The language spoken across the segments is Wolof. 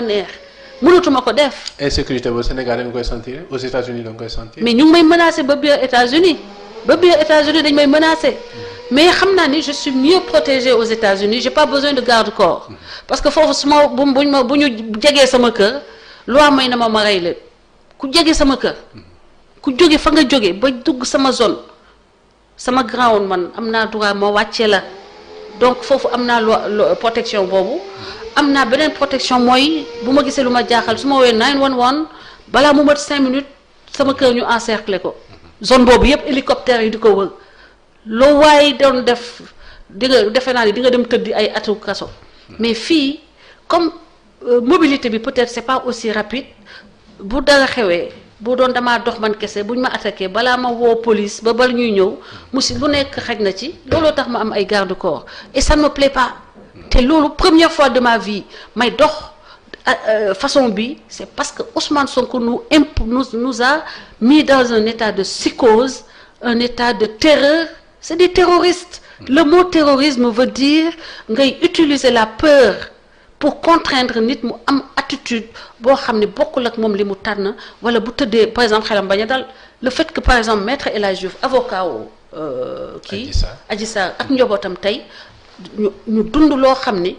neex mënatuma ko def. insécurité au Sénégal da nga koy sentir aux États-Unis da nga koy sentir. mais ñu ngi may menacé ba biir États-Unis dañ may menacé mais xam naa ni je suis mieux protégée aux États-Unis j'ai pas besoin de garde-corps parce que foofu su ma bu ñu jegee sama kër loi may na ma rey leen ku jege sama kër ku jóge fa nga jóge ba dugg sama zone sama ground man am naa droit ma wàccee la donc foofu am naa loi protection boobu. am naa beneen protection mooy bu ma gisee lu ma jaaxal su ma woowee 911 balaa mu mat 5 minutes sama kër ñu encercler ko zone boobu yëpp hélicoptère yi di ko wër loo waaye doon def di nga defe naa ni di nga dem tëddi ay atu kaso mais fii comme mobilité bi peut-être c'est pas aussi rapide bu dara xewee bu doon damaa dox man kese buñ ma attaqué balaa ma woo police ba bala ñuy ñëw lu nekk xaj na ci looloo tax ma am ay garde-corps et ça ne me plaît pas. te loolu première fois de ma vie may dox façon bi c'est parce que Ousmane Sonko nous a mis dans un état de psychose un état de terreur c'est des terroristes le mot terrorisme veut dire ngay utiliser la peur pour contraindre nit mu am attitude boo xam ne bokkul ak moom li mu tànn wala bu tëddee par exemple xelam bañ a dal le fait que par exemple maître El Hadji Diouf avocat wu Adji Sarr ak njabootam tey ñu dund loo xam ni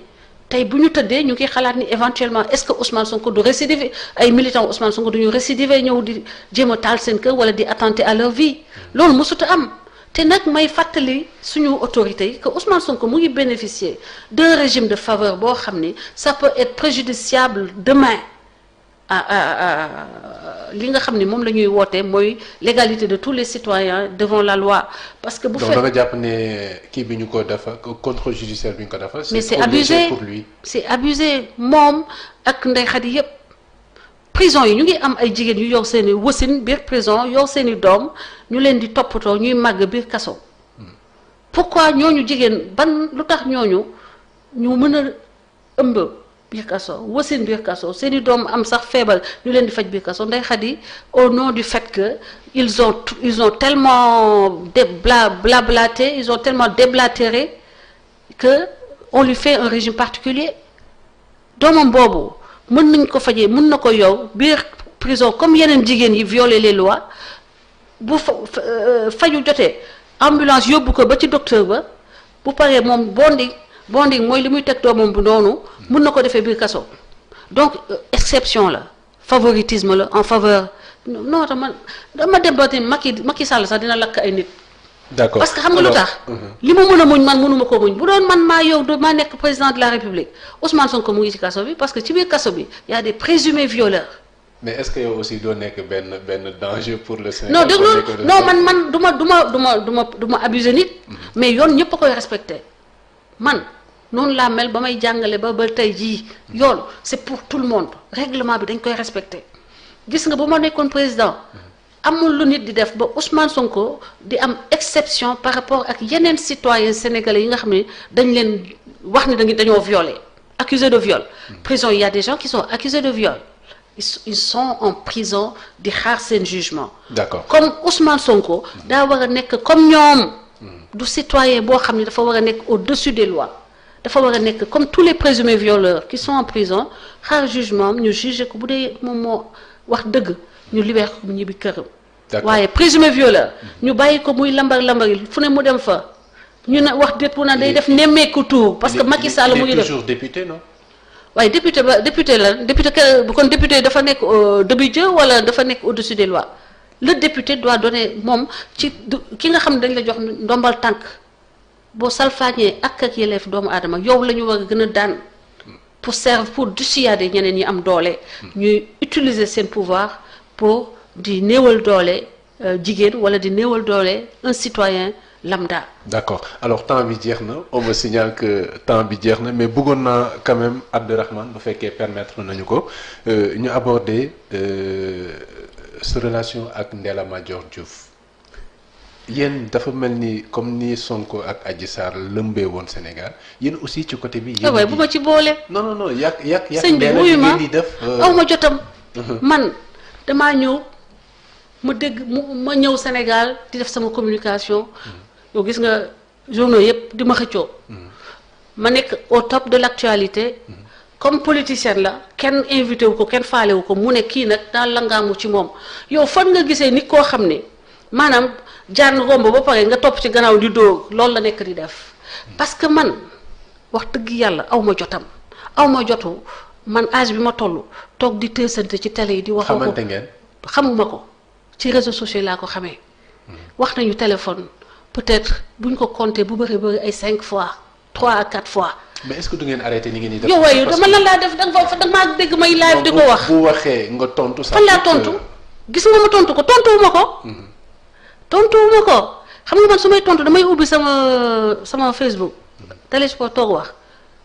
tey bu ñu tëddee ñu ngi xalaat ni éventuellement est-ce que Ousmane Sonko du récidiver ay militants Ousmane Sonko du ñu récidiver ñëw di jéem a taal seen kër wala di attenter à leur vie loolu mosut a am te nag may fàttali suñu autorités yi que Ousmane Sonko mu ngi bénéficier d'un régime de faveur boo xam ni ça peut être préjudiciable demain li nga xam ni moom la ñuy woote mooy l'égalité de tous les citoyens devant la loi parce que bu fekkee donc da nga jàpp ne kii bi ñu ko defa contrôle judiciaire bi ñu ko defa mais c'est abusé pour lui c'est abusé moom ak Ndeye Khady yëpp prison yi ñu ngi am ay jigéen yu yor seen i wasin biir prison yor seen i doom ñu leen di toppatoo ñuy màgg biir kaso pourquoi ñooñu jigéen ban lu tax ñooñu ñu mën a ëmb biir kaso wasin biir kaso seen i doom am sax feebar ñu leen di faj biir kaso Ndeye Khady au nom du fait que ils ont tellement blablaté ils ont tellement déblatéré que on lui fait un régime particulier doomam boobu mën nañ ko fajee mën na ko yow biir prison comme yeneen jigéen yi violer les lois bu faju jotee ambulance yóbbu ko ba ci docteur ba bu paree moom bonding mooy li muy teg doomam bu noonu mën na ko defee biir kaso donc exception la favoritisme la en faveur non dama dem ba ni Macky Sall sax dina lakk ay nit. D'accord parce que xam nga lu tax. li ma mën a muñ man mënuma ko muñ bu doon man maa yow maa nekk président de la République Ousmane Sonko mu ngi ci kaso bi parce que ci biir kaso bi y a des présumés violeurs. mais est-ce que yow aussi doo nekk benn danger pour le Sénégal. non déglu non man du ma abuser nit. mais yoon ñëpp a koy respecté man noonu laa mel ba may jàngale ba tey jii yoon c'est pour tout le monde règlement bi dañ koy respecté gis nga bu ma nekkoon président. amul lu nit di def ba Ousmane Sonko di am exception par rapport ak yeneen citoyens sénégalais yi nga xam ne dañ leen wax ni dañoo violé accusés de viol. prison il y a des gens qui sont accusés de viol ils sont en prison di xaar seen jugement. D'accord. comme Ousmane Sonko daa war a nekk comme ñoom. du citoyen boo xam ne dafa war a nekk au-dessus des lois dafa war a nekk comme tous les présumés violeurs qui sont en prison xaar jugement am ñu jugé ko bu dee moom moo wax dëgg. ñu libéré ko mu ñibbi këram. waaye présumé violeur ñu bàyyi ko muy lambar yi fu ne mu dem fa ñu ne wax déet na day def nemmeeku tuur parce que Macky Sall mu ngi def toujours député non. waaye député kon député dafa nekk demi-dieu wala dafa nekk au-dessus des lois le député doit donner moom ci ki nga xam ne dañ la jox ndombal tànk boo salfaañee ak yelleef doomu aadama yow la ñu war a gën a daan pour dissuader ñeneen ñi am doole ñuy utiliser seen pouvoir pour di néewal doole jigéen wala di néewal doole un citoyen lambda. D'accord alors temps bi jeex na on me signale que temps bi jeex na mais bëggoon naa quand même Abdourahmane bu fekkee permettre nañu ko ñu aborder sa relation ak Ndella Madior Diouf yéen dafa mel ni comme ni Sonko ak Adji Sarr lëmbee woon Sénégal yéen aussi ci côté bi. yéen bu ma ci boole. non yàq sëñ bi wuyu ma aw ma jotam. man damaa ñëw ma dégg ma ñëw Sénégal di def sama communication. yow gis nga journaux yëpp di ma xëccoo. ma nekk au top de l'actualité. comme politicienne la kenn invité wu ko kenn faale wu ko mu ne kii nag daal langaamu ci moom yow fan nga gisee nit koo xam ne maanaam jaan romb ba pare nga topp ci gannaaw di dóor loolu la nekk di def parce que man wax dëgg yàlla aw ma jotam aw ma jotu man âge bi ma toll toog di teesante ci télé yi di wax ko xamante ngeen. xamuma ko ci réseaux sociaux laa ko xamee wax nañu téléphone peut-être buñ ko compté bu bëri bëri ay 5 fois 3 à 4 fois. mais est-ce que du ngeen arrêté ni ngeen di def. yow waaye dama lan laa def da nga maa dégg may live di ko wax. bu waxee nga tontu sax. fan laa tontu gis nga ma tontu ko tontuwuma ko. tontuwuma ko xam nga man su may tontu damay ubbi sama Facebook. Télésphore toog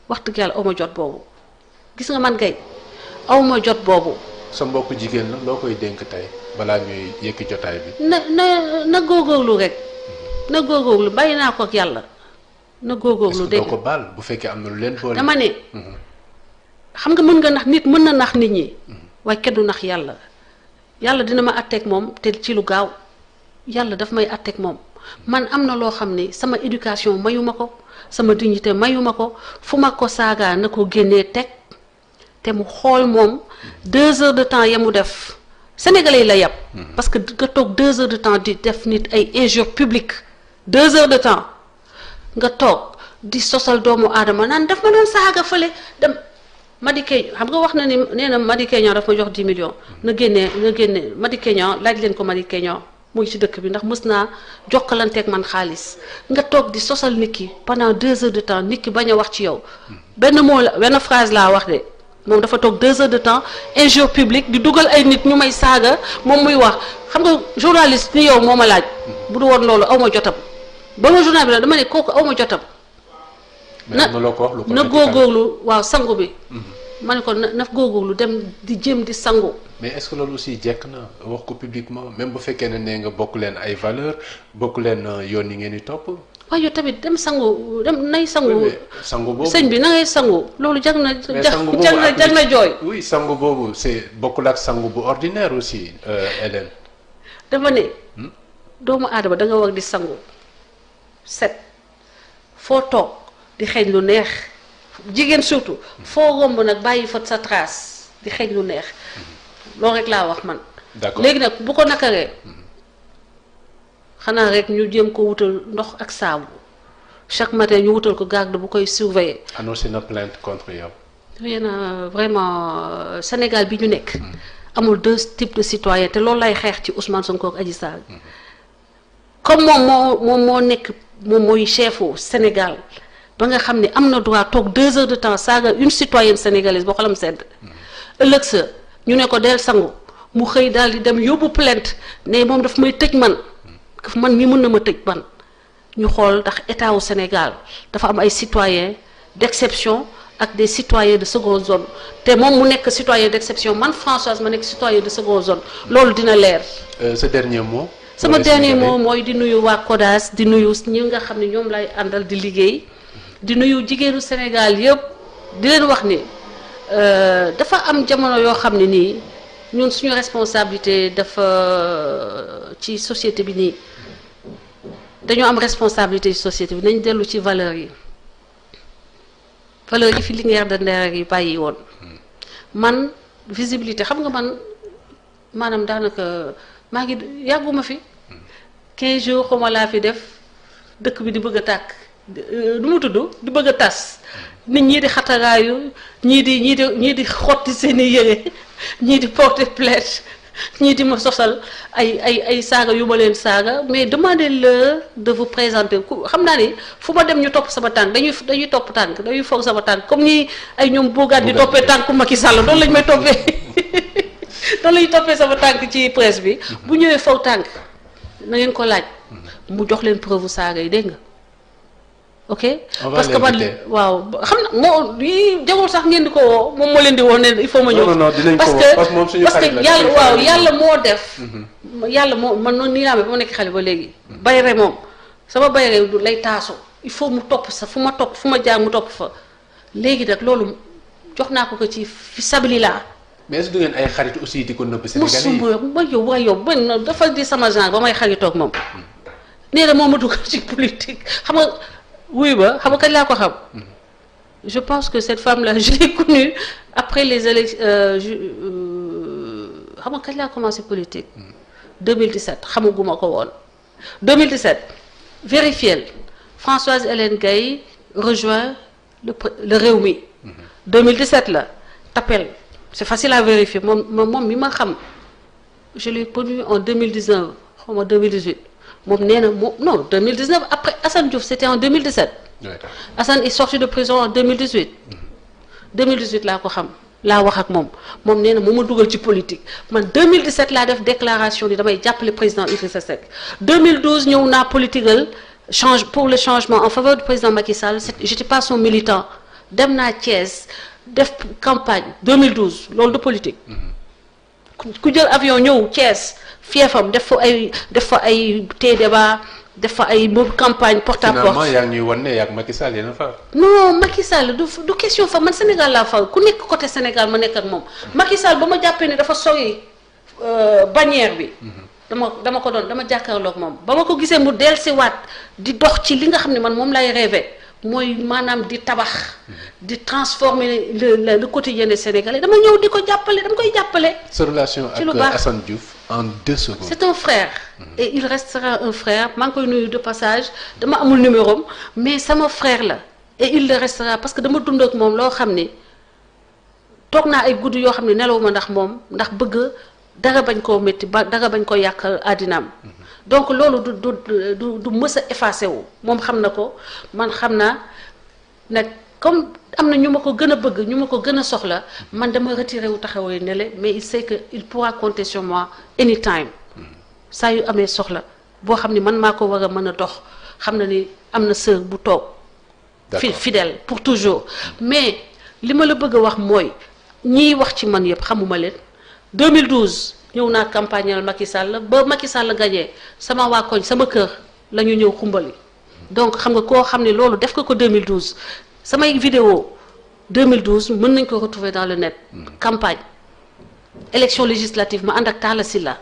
wax dëgg yàlla aw ma jot boobu gis nga man kay aw ma jot boobu. sa mbokk jigéen la loo koy dénk tey balaa ñuy yëkki jotaay bi. na góorgóorlu rek na góorgóorlu bàyyi naa ko ak yàlla. na góorgóorlu dégg doo ko baal bu fekkee am na lu leen boole. dama ne xam nga mën nga nax nit mën na nax nit ñi waaye kenn du nax yàlla yàlla dina ma àtteeg moom te ci lu gaaw yàlla daf may àtteeg moom man am na loo xam ne sama éducation mayu ma ko sama dignité mayu ma ko fu ma ko saagaa na ko génnee teg te mu xool moom 2 heures de temps ya mu def sénégalais yi la yàpp parce que nga toog 2 heures de temps di def nit ay injures publiques 2 heures de temps nga toog di sosal doomu aadama naan daf ma doon saaga fële dem Madické xam nga wax na ni nee na Madické Niang daf ma jox 10 millions na génne Madické Niang laaj leen ko Madické Niang mu ngi ci dëkk bi ndax mës naa jokkalanteeg man xaalis nga toog di sosal nit ki pendant 2 heures de temps nit ki bañ a wax ci yow benn mot la benn phrase laa wax de moom dafa toog 2 heures de temps injure publique di dugal ay nit ñu may saaga moom muy wax xam nga journaliste ni yow moo ma laaj bu du woon loolu aw ma jotam ba ma journal bi la dama ne kooku aw ma jotam na góorgóorlu waaw sangu bi ma ne ko na góorgóorlu dem di jéem di sangu mais est-ce que loolu aussi jekk na wax ko publiquement même bu fekkee ne nee nga bokk leen ay valeur bokk leen yoon yi ngeen di topp waaye yow tamit dem sangu dem nay sangu sangu boobu sëñ bi na ngay sangu loolu jag na jooy oui sangu boobu c'est bokkul ak sangu bu ordinaire aussi Hélène dama ne doomu aadama da nga war di sangu set foo toog di xeeñ lu neex jigéen surtout foo romb nag bàyyi fa sa trace di xeeñ lu neex loolu rek laa wax man léegi nag bu ko nakaree xanaa rek ñu jéem ko wutal ndox ak saabu chaque matin ñu wutal ko garde bu koy surveiller. annoncé na plainte contre yow. rien vraiment Sénégal bi ñu nekk amul 2 types de citoyens te loolu lay xeex ci Ousmane Sonko ak Adji Sarr comme moom moo nekk moom mooy chefu Sénégal ba nga xam ne am na droit toog 2 heures de temps saaga une citoyenne sénégalaise boo xalam sedd ëllëg sa ñu ne ko del sangu mu xëy daal di dem yóbbu plainte ne moom daf may tëj man mii mën na ma tëj man ñu xool ndax état wu Sénégal dafa am ay citoyens d'exception ak des citoyens de seconde zone te moom mu nekk citoyen d'exception man Françoise ma nekk citoyen de seconde zone loolu dina leer. ce dernier mot. sama dernier mot mooy di nuyu waa CODAS di nuyu ñi nga xam ne ñoom lay àndal di liggéey di nuyu jigéenu Sénégal yëpp di leen wax ni dafa am jamono yoo xam ne nii ñun suñu responsabilité dafa ci société bi nii dañoo am responsabilité ci société bi nañ dellu ci valeurs yi fi Linguère de Nder yi bàyyi woon man visibilité xam nga man maanaam daanaka maa ngi yàgguma fi 15 jours xuma laa fi def dëkk bi di bëgg a tàkk nu mu tudd di bëgg a tas nit ñii di xataraayu ñii di xotti seeni yére ñii di porter plainte ñii di ma sosal ay saaga yu ma leen saaga mais demandez-leur de vous présenter xam naa ni fu ma dem ñu topp sama tànk dañuy topp tànk dañuy foog sama tànk comme ni ay ñoom boogaat di toppee tànk Macky Sall loolu lañ may toppee loolu lañu toppee sama tànk ci presse bi bu ñëwee foog tànk na ngeen ko laaj mu jox leen preuve saaga yi dégg nga ok parce que man waaw xam na moo yi jagul sax ngeen di ko woo moom moo leen di woo ne il faut ma ñëw parce que yàlla waaw yàlla moo def yàlla moo man noonu nii laa ba ma nekk xale ba léegi bayre moom sama bayre du lay taasu il faut mu topp sa fu ma jaar mu topp fa léegi nag loolu jox naa ko ci fi sabili laa mais est-ce que du ngeen ay xarit aussi di ko nëbb Sénégalais yi ma yow man dafa di sama genre ba may xaritoog moom nee na moom ma dugal ci politique xam nga wuy ba xam nga kañ laa ko xam je pense que cette femme-là je l'ai connue après les élections xam nga kañ laa commencé politique 2017 xamaguma ko woon 2017 vérifiel Françoise Hélène Gaye rejoint le Rewmi 2017 la t'appelle c'est facile à vérifier moom mi ma xam je l'ai connu en 2019 xaw ma 2018 moom nee na moom non 2019 après Assane Diouf c'était en 2017 Assane est sorti de prison en 2018 2018 laa ko xam laa wax ak moom nee na moo ma dugal ci politique man 2017 laa def déclaration ni damay jàppale président Idrissa Seck 2012 ñëw naa politiqueal pour le changement en faveur du président Macky Sall j'étais pas son militant dem naa Thiès def campagne 2012 loolu de politique ku jël avion ñëw Thiès fiefam def fa ay débat def fa ay campagne porte à porte. finalement yaa ngi ñuy wan ne yaa ngi Macky Sall yéen a fa. non Macky Sall du question fa man Sénégal laa fa ku nekk côté Sénégal ma nekk ak moom Macky Sall ba ma jàppee ne dafa sori bannière bi. dama ko doon dama jàkkaarloog moom ba ma ko gisee mu dellusiwaat di dox ci li nga xam ne man moom lay rêvé mooy maanaam di tabax di transformer le quotidien des Sénégalais dama ñëw di ko jàppale dama koy jàppale. sa relation ak Assane Diouf en 2 secondes. c'est un frère. et il restera un frère maa ngi koy nuyu de passage dama amul numéro am mais sama frère la et il le restera parce que dama dund ak moom loo xam ne toog naa ay guddi yoo xam ne nelawuma ndax moom ndax bëgg dara bañ koo métti ba dara bañ ko yàq àddinaam donc loolu du mës a effacé wu moom xam na ko man xam naa nag comme am na ñu ma ko gën a bëgg ñu ma ko gën a soxla man dama retiré wu taxawee ne le mais il sait que il pourra compter sur moi anytime saa yu amee soxla boo xam ni man maa ko war a mën a dox xam na ni am na sœur bu toog fidèle pour toujours mais li ma la bëgg a wax mooy ñiy wax ci man yëpp xamuma leen 2012 ñëw naa campagnal Macky Sall ba Macky Sall gagné sama waa koñ sama kër la ñu ñëw xumbali donc xam nga koo xam ne loolu def ko 2012 samay vidéo 2012 mën nañ ko retrouver dans le net campagne élection législative ma ànd ak Talla Sylla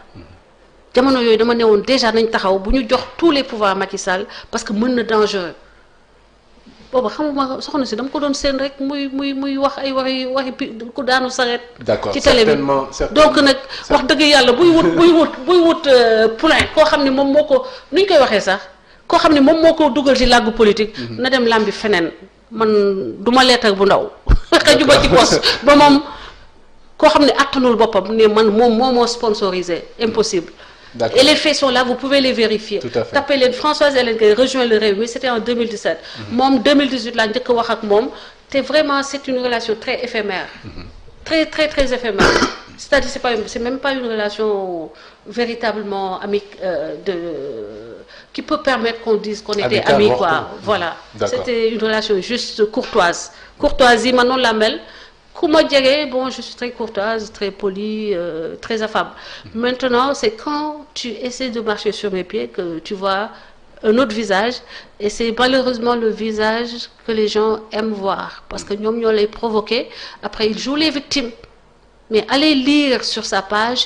jamono yooyu dama ne woon déjà nañ taxaw bu ñu jox tous les pouvoirs Macky Sall parce que mën na dangereux booba xamuma soxna si dama ko doon seen rek muy wax ay waxi ku daanu saret ci télé bi donc nag wax dëgg yàlla buy wut poulain koo xam ne moom moo ko nuñ koy waxee sax koo xam ne moom moo ko dugal ci làggu politique na dem làmbi feneen man du ma leetar bu ndaw xëjuma ci pos ba moom koo xam ne attanul boppam ne man moom moo sponsorisé impossible. D'accord. Et les faits sont là, vous pouvez les vérifier. Tout à fait. Tapez les Françoise Hélène Gaye rejoint le Rewmi, c'était en 2017. Moom 2018 laa njëkk a wax ak moom te vraiment c'est une relation très éphémère. Très très très éphémère. C'est-à-dire c'est même pas une relation véritablement qui peut permettre qu'on dise qu'on était amis quoi. Voilà. C'était une relation juste courtoise. Courtoisie man noonu la mel. ku ma jege bon je suis très courtoise très polie très affable maintenant c'est quand tu essaies de marcher sur mes pieds que tu vois un autre visage et c'est malheureusement le visage que les gens aiment voir parce que ñoom ñoo lay provoquer après ils jouent les victimes mais allez lire sur sa page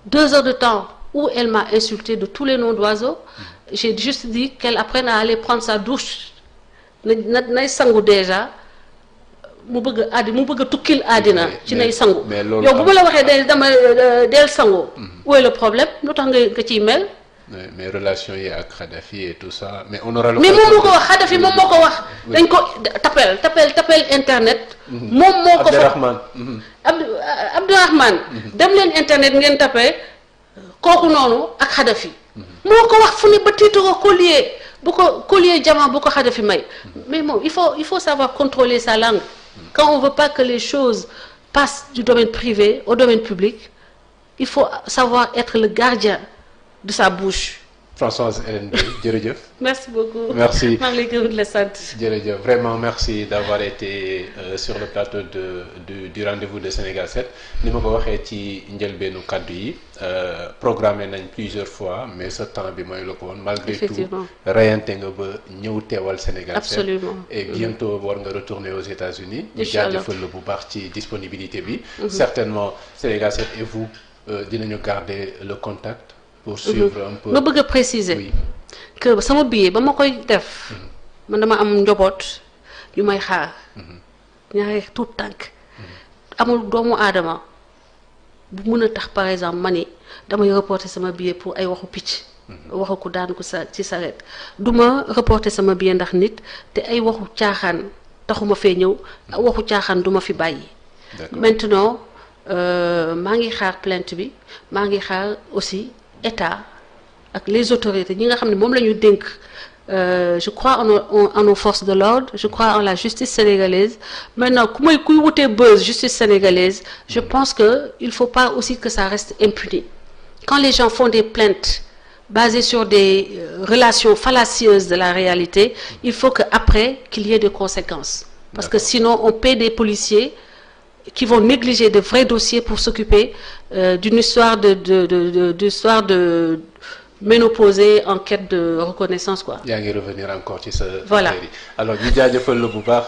2 heures de temps où elle m'a insulté de tous les noms d'oiseaux j'ai juste dit qu'elle apprenne à aller prendre sa douche nay sangu déjà mu bëgg a tukkil àddina ci nay sangu yow bu ma la waxee dama del sangu où est le problème lu tax nga ciy mel mais relation yi ak Kadhafi et tout ça mais on aura mais moom moo ko wax Kadhafi moom moo ko wax dañ ko tapel internet moom moo ko fa Abdourahmane dem leen internet ngeen tapé kooku noonu ak Kadhafi moo ko wax fu ne ba tiitu ko collier diamant bu ko Kadhafi may mais moom il faut savoir contrôler sa langue quand on veut pas que les choses passent du domaine privé au domaine public il faut savoir être le gardien de sa bouche. Françoise Hélène Gaye jërëjëf. merci beaucoup merci maa ngi lay gërëm di la sant. jërëjëf vraiment merci d'avoir été sur le plateau du rendez-vous de Sénégal 7 ni ma ko waxee ci njëlbeenu kàddu yi programmé nañ plusieurs fois mais ce temps bi mooy la ko woon malgré tout rayante nga ba ñëw teewal Sénégal 7 absolument et bientôt war nga retourner aux États-Unis ñu jaajëfal la bu baax ci disponibilité bi certainement Sénégal 7 et vous dinañu garder le contact pour suivre un peu. nga bëgg a préciser que sama billet ba ma koy def man dama am njaboot yu may xaar ñaari tout tànk amul doomu aadama bu mën a tax par exemple ma ni damay reporter sama billet pour ay waxu picc waxu ku daan ko sa ci saret du ma reporter sama billet ndax nit te ay waxu caaxaan taxuma fee ñëw waxu caaxaan du ma fi bàyyi maintenant maa ngi xaar plainte bi maa ngi xaar aussi état ak les autorités ñi nga xam ne moom la ñu dénk je crois en nos forces de l'ordre je crois en la justice sénégalaise maintenant kuy wutee buzz justice sénégalaise je pense que il faut pas aussi que ça reste impuni quand les gens font des plaintes basées sur des relations fallacieuses de la réalité il faut que après qu'il y ait des conséquences parce que sinon on paie des policiers qui vont négliger de vrais dossiers pour s'occuper d'une histoire d'histoire de ménopausée en quête de reconnaissance quoi. yaa ngi revenir encore ci sa. Voilà alors ñu jaajëfal la bu baax.